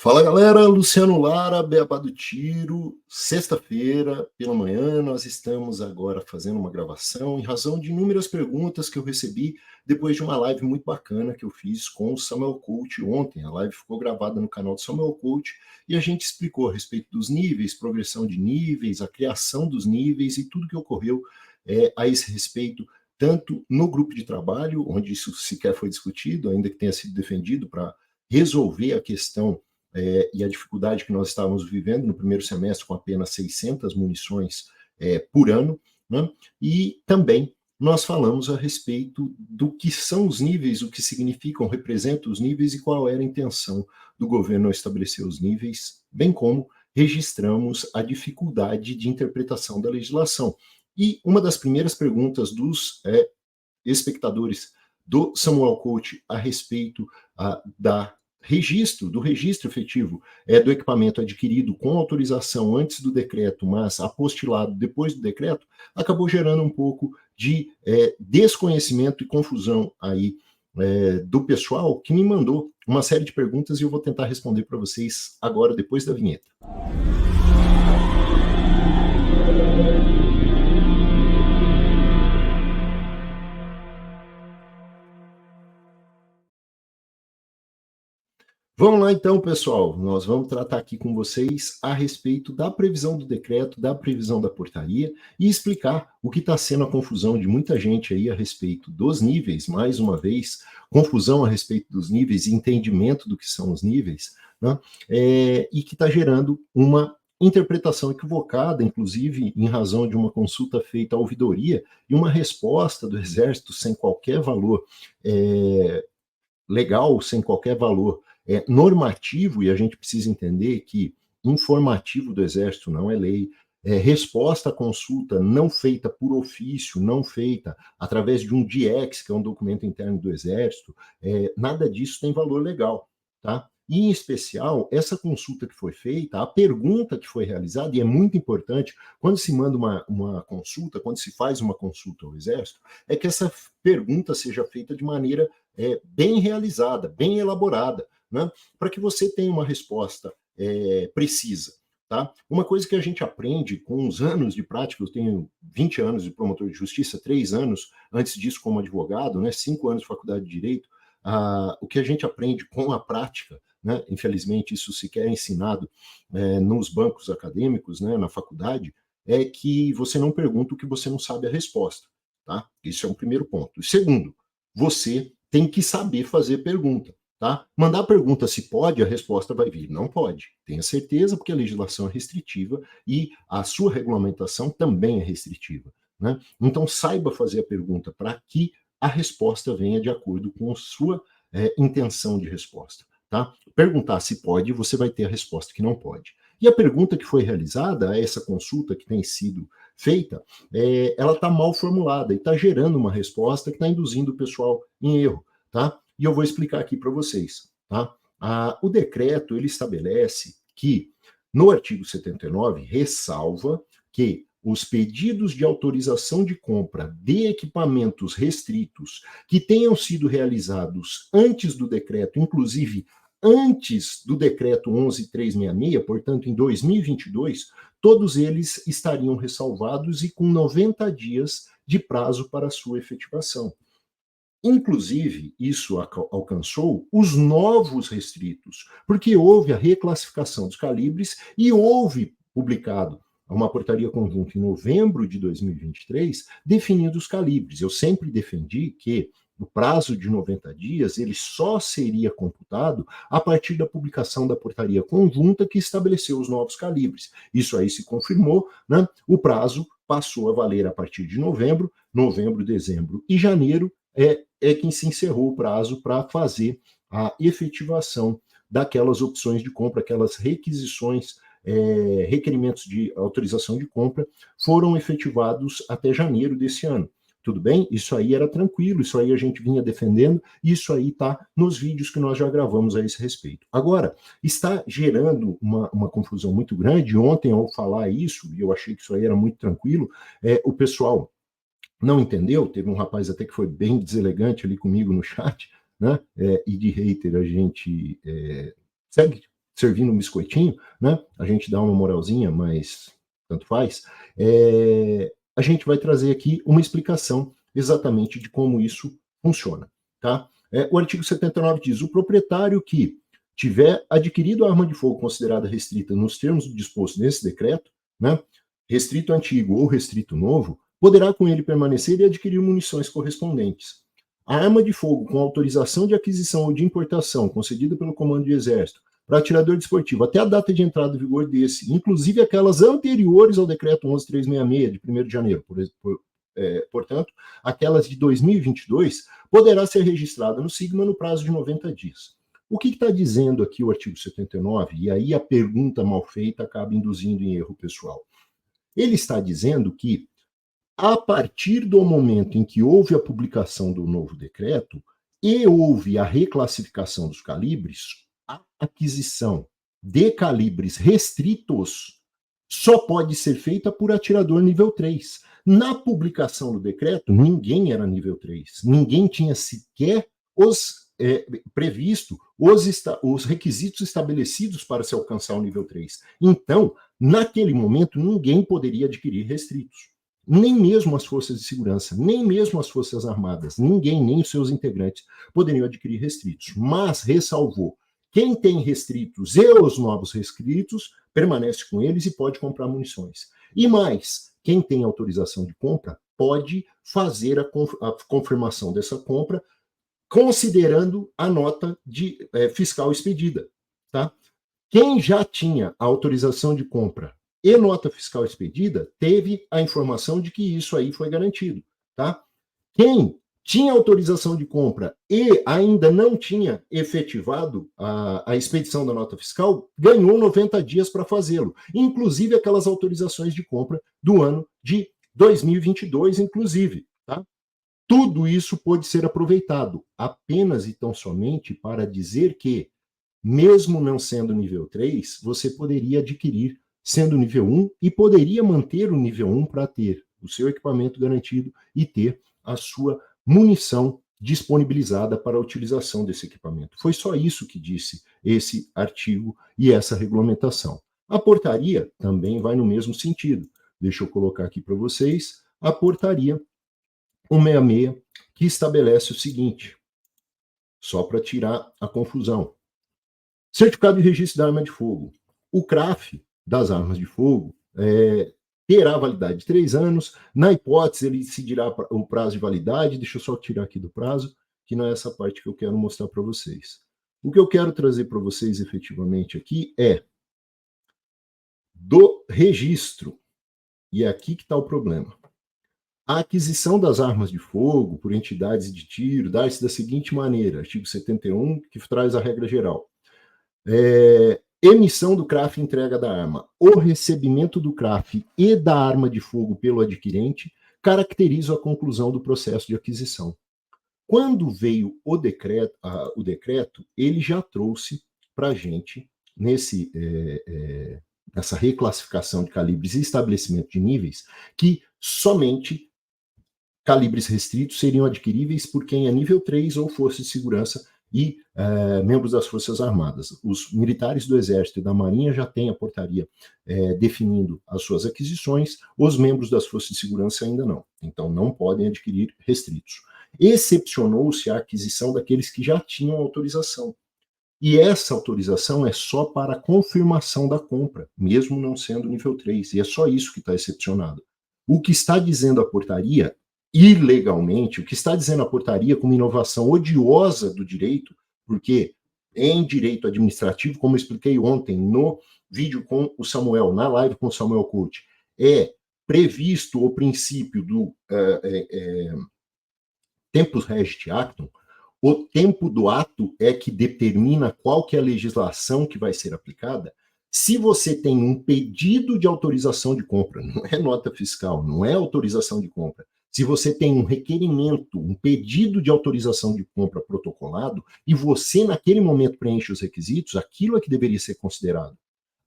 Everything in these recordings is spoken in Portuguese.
Fala galera, Luciano Lara, Beabá do Tiro, sexta-feira pela manhã nós estamos agora fazendo uma gravação em razão de inúmeras perguntas que eu recebi depois de uma live muito bacana que eu fiz com o Samuel Coach ontem. A live ficou gravada no canal do Samuel Coach e a gente explicou a respeito dos níveis, progressão de níveis, a criação dos níveis e tudo que ocorreu a esse respeito, tanto no grupo de trabalho, onde isso sequer foi discutido, ainda que tenha sido defendido para resolver a questão e a dificuldade que nós estávamos vivendo no primeiro semestre com apenas 600 munições por ano, né? E também nós falamos a respeito do que são os níveis, o que significam, representam os níveis e qual era a intenção do governo ao estabelecer os níveis, bem como registramos a dificuldade de interpretação da legislação. E uma das primeiras perguntas dos espectadores do Samuel Coach a respeito do registro efetivo do equipamento adquirido com autorização antes do decreto, mas apostilado depois do decreto, acabou gerando um pouco de desconhecimento e confusão aí do pessoal que me mandou uma série de perguntas e eu vou tentar responder para vocês agora, depois da vinheta. Vamos lá então, pessoal. Nós vamos tratar aqui com vocês a respeito da previsão do decreto, da previsão da portaria e explicar o que está sendo a confusão de muita gente aí a respeito dos níveis, mais uma vez, confusão a respeito dos níveis e entendimento do que são os níveis, né? E que está gerando uma interpretação equivocada, inclusive em razão de uma consulta feita à ouvidoria e uma resposta do Exército sem qualquer valor legal, sem qualquer valor normativo, e a gente precisa entender que informativo do Exército não é lei, resposta à consulta não feita por ofício, não feita através de um DIEX, que é um documento interno do Exército, nada disso tem valor legal, tá? E, em especial, essa consulta que foi feita, a pergunta que foi realizada, e é muito importante, quando se manda uma consulta, quando se faz uma consulta ao Exército, é que essa pergunta seja feita de maneira bem realizada, bem elaborada, né? Para que você tenha uma resposta precisa. Tá? Uma coisa que a gente aprende com os anos de prática, eu tenho 20 anos de promotor de justiça, 3 anos antes disso como advogado, né, 5 anos de faculdade de Direito, o que a gente aprende com a prática, né, infelizmente isso sequer é ensinado nos bancos acadêmicos, né, na faculdade, é que você não pergunta o que você não sabe a resposta. Tá? Isso é um primeiro ponto. Segundo, você tem que saber fazer pergunta. Tá? Mandar pergunta se pode, a resposta vai vir. Não pode. Tenha certeza, porque a legislação é restritiva e a sua regulamentação também é restritiva. Né? Então, saiba fazer a pergunta para que a resposta venha de acordo com a sua intenção de resposta. Tá? Perguntar se pode, você vai ter a resposta que não pode. E a pergunta que foi realizada, essa consulta que tem sido feita, ela está mal formulada e está gerando uma resposta que está induzindo o pessoal em erro. Tá? E eu vou explicar aqui para vocês. Tá? O decreto ele estabelece que, no artigo 79, ressalva que os pedidos de autorização de compra de equipamentos restritos que tenham sido realizados antes do decreto, inclusive antes do decreto 11.366, portanto, em 2022, todos eles estariam ressalvados e com 90 dias de prazo para sua efetivação. Inclusive, isso alcançou os novos restritos, porque houve a reclassificação dos calibres e houve publicado uma portaria conjunta em novembro de 2023 definindo os calibres. Eu sempre defendi que o prazo de 90 dias ele só seria computado a partir da publicação da portaria conjunta que estabeleceu os novos calibres. Isso aí se confirmou, né? O prazo passou a valer a partir de novembro, dezembro e janeiro é que se encerrou o prazo para fazer a efetivação daquelas opções de compra, aquelas requisições, requerimentos de autorização de compra, foram efetivados até janeiro desse ano. Tudo bem? Isso aí era tranquilo, isso aí a gente vinha defendendo, isso aí está nos vídeos que nós já gravamos a esse respeito. Agora, está gerando uma confusão muito grande. Ontem, ao falar isso, e eu achei que isso aí era muito tranquilo, o pessoal não entendeu, teve um rapaz até que foi bem deselegante ali comigo no chat, né? E de hater a gente servindo um biscoitinho, né? A gente dá uma moralzinha, mas tanto faz. A gente vai trazer aqui uma explicação exatamente de como isso funciona, tá? O artigo 79 diz: o proprietário que tiver adquirido a arma de fogo considerada restrita nos termos do disposto nesse decreto, né, restrito antigo ou restrito novo, poderá com ele permanecer e adquirir munições correspondentes. A arma de fogo com autorização de aquisição ou de importação concedida pelo Comando de Exército para atirador desportivo até a data de entrada em vigor desse, inclusive aquelas anteriores ao decreto 11.366, de 1º de janeiro, portanto, aquelas de 2022, poderá ser registrada no SIGMA no prazo de 90 dias. O que está dizendo aqui o artigo 79? E aí a pergunta mal feita acaba induzindo em erro pessoal. Ele está dizendo que, a partir do momento em que houve a publicação do novo decreto e houve a reclassificação dos calibres, a aquisição de calibres restritos só pode ser feita por atirador nível 3. Na publicação do decreto, ninguém era nível 3. Ninguém tinha sequer previsto os requisitos estabelecidos para se alcançar o nível 3. Então, naquele momento, ninguém poderia adquirir restritos. Nem mesmo as forças de segurança, nem mesmo as forças armadas, ninguém, nem os seus integrantes, poderiam adquirir restritos. Mas ressalvou: quem tem restritos e os novos restritos, permanece com eles e pode comprar munições. E mais, quem tem autorização de compra pode fazer a confirmação dessa compra considerando a nota fiscal expedida, tá? Quem já tinha a autorização de compra e nota fiscal expedida, teve a informação de que isso aí foi garantido, tá? Quem tinha autorização de compra e ainda não tinha efetivado a expedição da nota fiscal, ganhou 90 dias para fazê-lo, inclusive aquelas autorizações de compra do ano de 2022, inclusive, tá? Tudo isso pode ser aproveitado apenas e tão somente para dizer que, mesmo não sendo nível 3, você poderia adquirir sendo nível 1 e poderia manter o nível 1 para ter o seu equipamento garantido e ter a sua munição disponibilizada para a utilização desse equipamento. Foi só isso que disse esse artigo e essa regulamentação. A portaria também vai no mesmo sentido. Deixa eu colocar aqui para vocês a portaria 166, que estabelece o seguinte, só para tirar a confusão. Certificado de registro da arma de fogo. O CRAF das armas de fogo terá validade de 3 anos. Na hipótese, ele decidirá o prazo de validade. Deixa eu só tirar aqui do prazo, que não é essa parte que eu quero mostrar para vocês. O que eu quero trazer para vocês efetivamente aqui é do registro. E é aqui que está o problema. A aquisição das armas de fogo por entidades de tiro dá-se da seguinte maneira, artigo 71, que traz a regra geral. Emissão do CRAF e entrega da arma. O recebimento do CRAF e da arma de fogo pelo adquirente caracteriza a conclusão do processo de aquisição. Quando veio o decreto, ele já trouxe para a gente, nessa reclassificação de calibres e estabelecimento de níveis, que somente calibres restritos seriam adquiríveis por quem é nível 3 ou força de segurança e membros das Forças Armadas. Os militares do Exército e da Marinha já têm a portaria definindo as suas aquisições, os membros das Forças de Segurança ainda não. Então, não podem adquirir restritos. Excepcionou-se a aquisição daqueles que já tinham autorização. E essa autorização é só para a confirmação da compra, mesmo não sendo nível 3. E é só isso que está excepcionado. O que está dizendo a portaria, ilegalmente, o que está dizendo a portaria como inovação odiosa do direito, porque em direito administrativo, como eu expliquei ontem no vídeo com o Samuel, na live com o Samuel Coach, é previsto o princípio do tempus regit actum. O tempo do ato é que determina qual que é a legislação que vai ser aplicada. Se você tem um pedido de autorização de compra, não é nota fiscal, não é autorização de compra. Se você tem um requerimento, um pedido de autorização de compra protocolado, e você naquele momento preenche os requisitos, aquilo é que deveria ser considerado.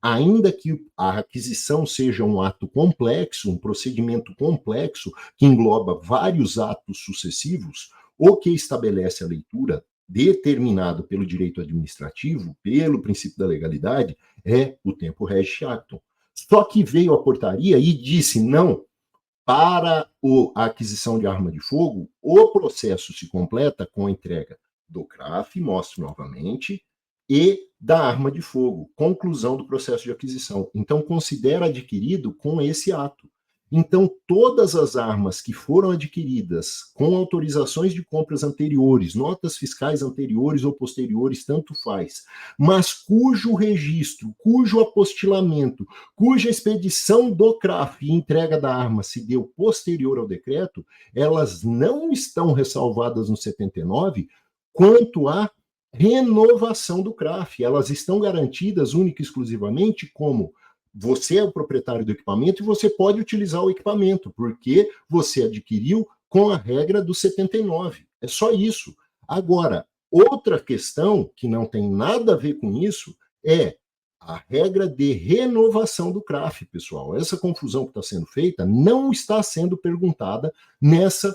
Ainda que a aquisição seja um ato complexo, um procedimento complexo, que engloba vários atos sucessivos, o que estabelece a leitura determinado pelo direito administrativo, pelo princípio da legalidade, é o tempo regis actum. Só que veio a portaria e disse, não, para a aquisição de arma de fogo, o processo se completa com a entrega do CRAF, mostro novamente, e da arma de fogo, conclusão do processo de aquisição. Então, considera adquirido com esse ato. Então, todas as armas que foram adquiridas com autorizações de compras anteriores, notas fiscais anteriores ou posteriores, tanto faz, mas cujo registro, cujo apostilamento, cuja expedição do CRAF e entrega da arma se deu posterior ao decreto, elas não estão ressalvadas no 79 quanto à renovação do CRAF. Elas estão garantidas única e exclusivamente como você é o proprietário do equipamento e você pode utilizar o equipamento, porque você adquiriu com a regra do 79. É só isso. Agora, outra questão que não tem nada a ver com isso é a regra de renovação do CRAF, pessoal. Essa confusão que está sendo feita não está sendo perguntada nessa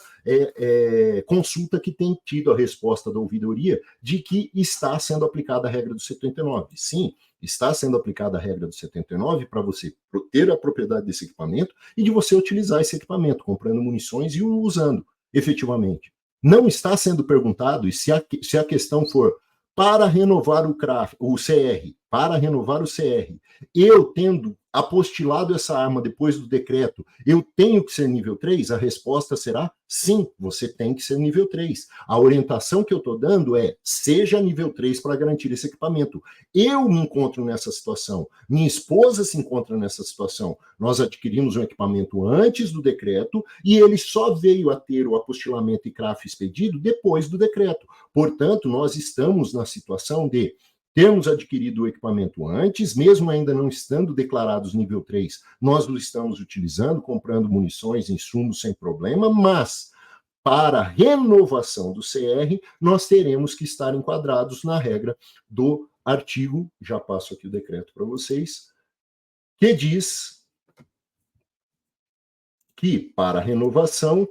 consulta que tem tido a resposta da ouvidoria de que está sendo aplicada a regra do 79. Sim, está sendo aplicada a regra do 79 para você ter a propriedade desse equipamento e de você utilizar esse equipamento, comprando munições e o usando efetivamente. Não está sendo perguntado, e se a questão for para renovar o CRAF, o CR, para renovar o CR, eu tendo apostilado essa arma depois do decreto, eu tenho que ser nível 3? A resposta será sim, você tem que ser nível 3. A orientação que eu estou dando é, seja nível 3 para garantir esse equipamento. Eu me encontro nessa situação, minha esposa se encontra nessa situação. Nós adquirimos um equipamento antes do decreto e ele só veio a ter o apostilamento e CRAF expedido depois do decreto. Portanto, nós estamos na situação de termos adquirido o equipamento antes, mesmo ainda não estando declarados nível 3, nós o estamos utilizando, comprando munições, insumos sem problema, mas para renovação do CR, nós teremos que estar enquadrados na regra do artigo, já passo aqui o decreto para vocês, que diz que para renovação,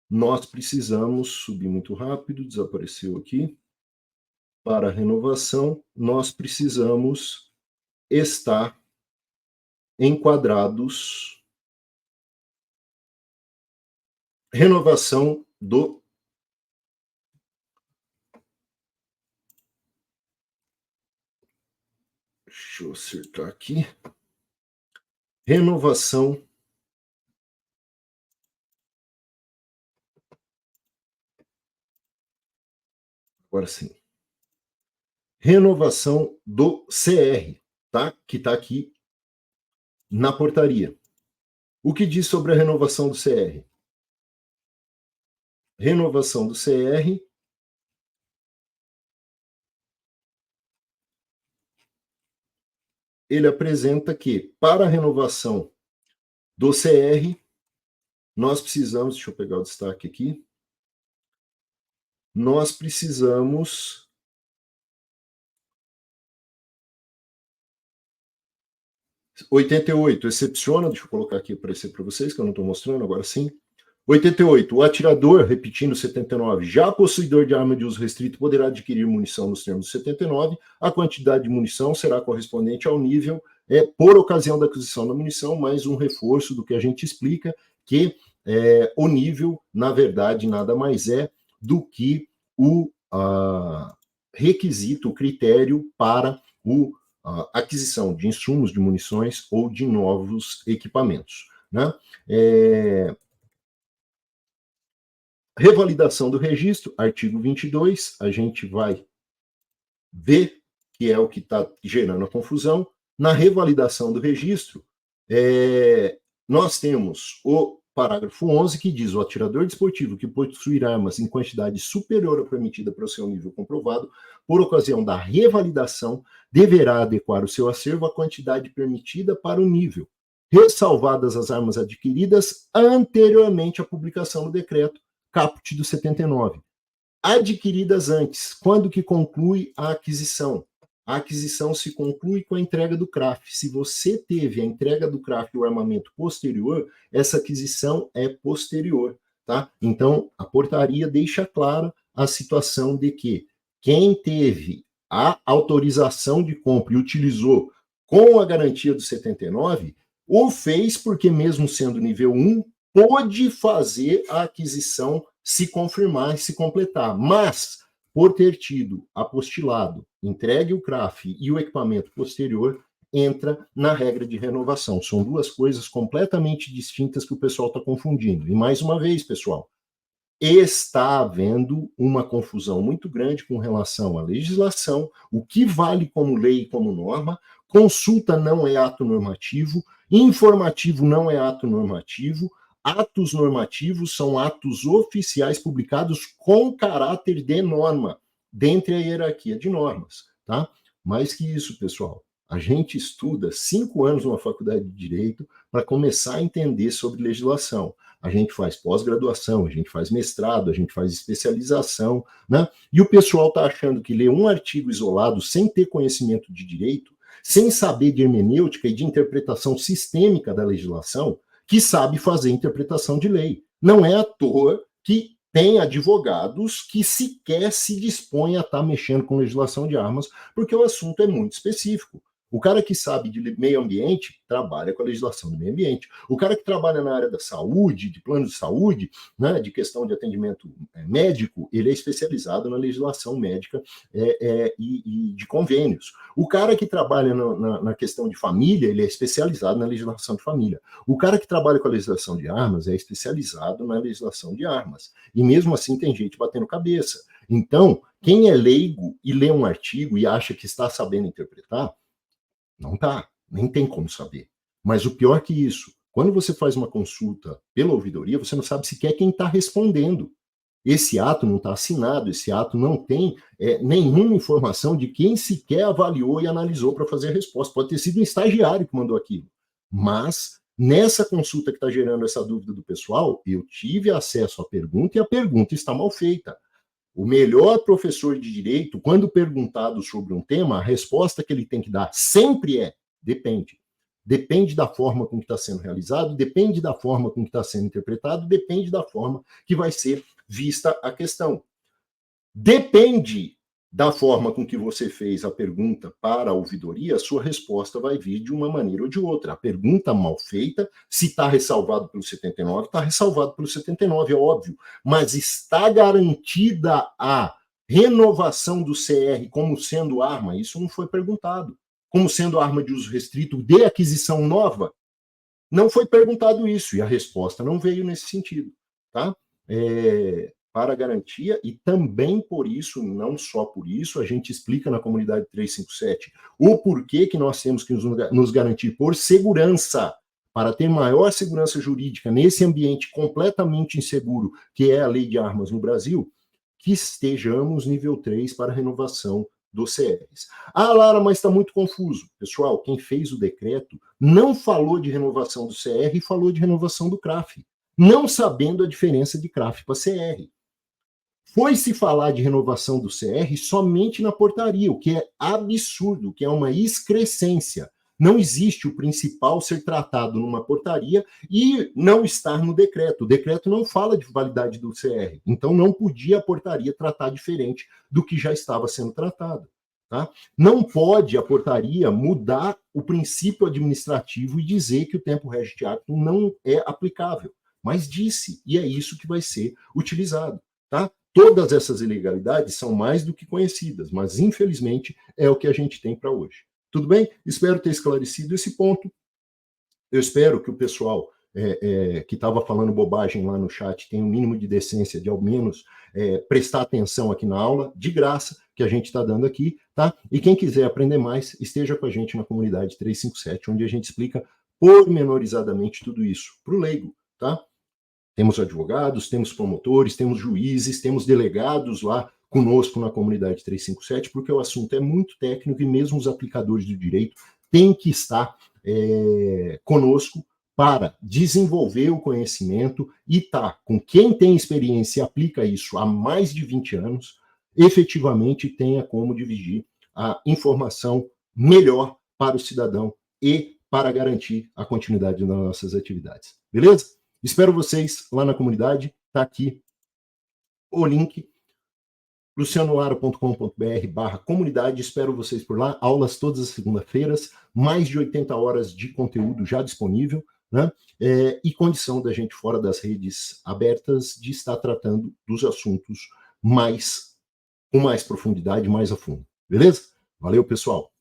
nós precisamos, subir muito rápido, desapareceu aqui, para renovação, nós precisamos estar enquadrados, renovação do deixa eu acertar aqui, renovação agora sim, renovação do CR, tá? Que está aqui na portaria. O que diz sobre a renovação do CR? Renovação do CR ele apresenta que, para a renovação do CR, nós precisamos, deixa eu pegar o destaque aqui, nós precisamos (88) excepciona, deixa eu colocar aqui para aparecer para vocês, que eu não estou mostrando, agora sim. 88, o atirador, repetindo 79, já possuidor de arma de uso restrito, poderá adquirir munição nos termos do 79, a quantidade de munição será correspondente ao nível, por ocasião da aquisição da munição, mais um reforço do que a gente explica, que o nível, na verdade, nada mais é do que o requisito, o critério para a aquisição de insumos, de munições ou de novos equipamentos, né? Revalidação do registro, artigo 22, a gente vai ver que é o que está gerando a confusão. Na revalidação do registro, nós temos o parágrafo 11, que diz: o atirador desportivo que possuir armas em quantidade superior à permitida para o seu nível comprovado, por ocasião da revalidação, deverá adequar o seu acervo à quantidade permitida para o nível, ressalvadas as armas adquiridas anteriormente à publicação do decreto caput do 79. Adquiridas antes, quando que conclui a aquisição? A aquisição se conclui com a entrega do CRAF. Se você teve a entrega do CRAF e o armamento posterior, essa aquisição é posterior. tá? Então, a portaria deixa clara a situação de que quem teve a autorização de compra e utilizou com a garantia do 79, o fez porque, mesmo sendo nível 1, pôde fazer a aquisição se confirmar e se completar. Mas, por ter tido apostilado, entregue o CRAF e o equipamento posterior, entra na regra de renovação. São duas coisas completamente distintas que o pessoal está confundindo. E, mais uma vez, pessoal, está havendo uma confusão muito grande com relação à legislação, o que vale como lei e como norma. Consulta não é ato normativo, informativo não é ato normativo, atos normativos são atos oficiais publicados com caráter de norma, dentre a hierarquia de normas, tá? Mais que isso, pessoal, a gente estuda 5 anos numa faculdade de Direito para começar a entender sobre legislação. A gente faz pós-graduação, a gente faz mestrado, a gente faz especialização, né? E o pessoal está achando que ler um artigo isolado sem ter conhecimento de direito, sem saber de hermenêutica e de interpretação sistêmica da legislação, que sabe fazer interpretação de lei. Não é à toa que tem advogados que sequer se dispõem a estar mexendo com legislação de armas, porque o assunto é muito específico. O cara que sabe de meio ambiente trabalha com a legislação do meio ambiente. O cara que trabalha na área da saúde, de plano de saúde, né, de questão de atendimento médico, ele é especializado na legislação médica e de convênios. O cara que trabalha na questão de família, ele é especializado na legislação de família. O cara que trabalha com a legislação de armas é especializado na legislação de armas. E mesmo assim tem gente batendo cabeça. Então, quem é leigo e lê um artigo e acha que está sabendo interpretar, não tá, nem tem como saber. Mas o pior que isso, quando você faz uma consulta pela ouvidoria, você não sabe sequer quem está respondendo. Esse ato não está assinado, esse ato não tem nenhuma informação de quem sequer avaliou e analisou para fazer a resposta. Pode ter sido um estagiário que mandou aquilo. Mas, nessa consulta que está gerando essa dúvida do pessoal, eu tive acesso à pergunta e a pergunta está mal feita. O melhor professor de direito, quando perguntado sobre um tema, a resposta que ele tem que dar sempre é: depende. Depende da forma com que está sendo realizado, depende da forma com que está sendo interpretado, depende da forma que vai ser vista a questão. Depende da forma com que você fez a pergunta para a ouvidoria, a sua resposta vai vir de uma maneira ou de outra. A pergunta mal feita, se está ressalvado pelo 79, está ressalvado pelo 79, é óbvio, mas está garantida a renovação do CR como sendo arma? Isso não foi perguntado. Como sendo arma de uso restrito de aquisição nova? Não foi perguntado isso, e a resposta não veio nesse sentido, tá? Para garantia, e também por isso, não só por isso, a gente explica na comunidade 357 o porquê que nós temos que nos garantir por segurança, para ter maior segurança jurídica nesse ambiente completamente inseguro, que é a lei de armas no Brasil, que estejamos nível 3 para renovação dos CRs. Ah, Lara, mas está muito confuso. Pessoal, quem fez o decreto não falou de renovação do CR e falou de renovação do CRAF, não sabendo a diferença de CRAF para CR. Foi se falar de renovação do CR somente na portaria, o que é absurdo, o que é uma excrescência. Não existe o principal ser tratado numa portaria e não estar no decreto. O decreto não fala de validade do CR, então não podia a portaria tratar diferente do que já estava sendo tratado. Tá? Não pode a portaria mudar o princípio administrativo e dizer que o tempo regit actum não é aplicável, mas disse, e é isso que vai ser utilizado. Tá? Todas essas ilegalidades são mais do que conhecidas, mas infelizmente é o que a gente tem para hoje. Tudo bem? Espero ter esclarecido esse ponto. Eu espero que o pessoal que estava falando bobagem lá no chat tenha um mínimo de decência de ao menos prestar atenção aqui na aula, de graça, que a gente está dando aqui, tá? E quem quiser aprender mais, esteja com a gente na comunidade 357, onde a gente explica pormenorizadamente tudo isso para o leigo, tá? Temos advogados, temos promotores, temos juízes, temos delegados lá conosco na comunidade 357, porque o assunto é muito técnico e mesmo os aplicadores do direito têm que estar conosco para desenvolver o conhecimento e estar com quem tem experiência e aplica isso há mais de 20 anos, efetivamente tenha como dividir a informação melhor para o cidadão e para garantir a continuidade das nossas atividades. Beleza? Espero vocês lá na comunidade. tá aqui o link, lucianoaro.com.br/comunidade, espero vocês por lá, aulas todas as segundas-feiras, mais de 80 horas de conteúdo já disponível, né? E condição da gente, fora das redes abertas, de estar tratando dos assuntos com mais profundidade, mais a fundo. Beleza? Valeu, pessoal!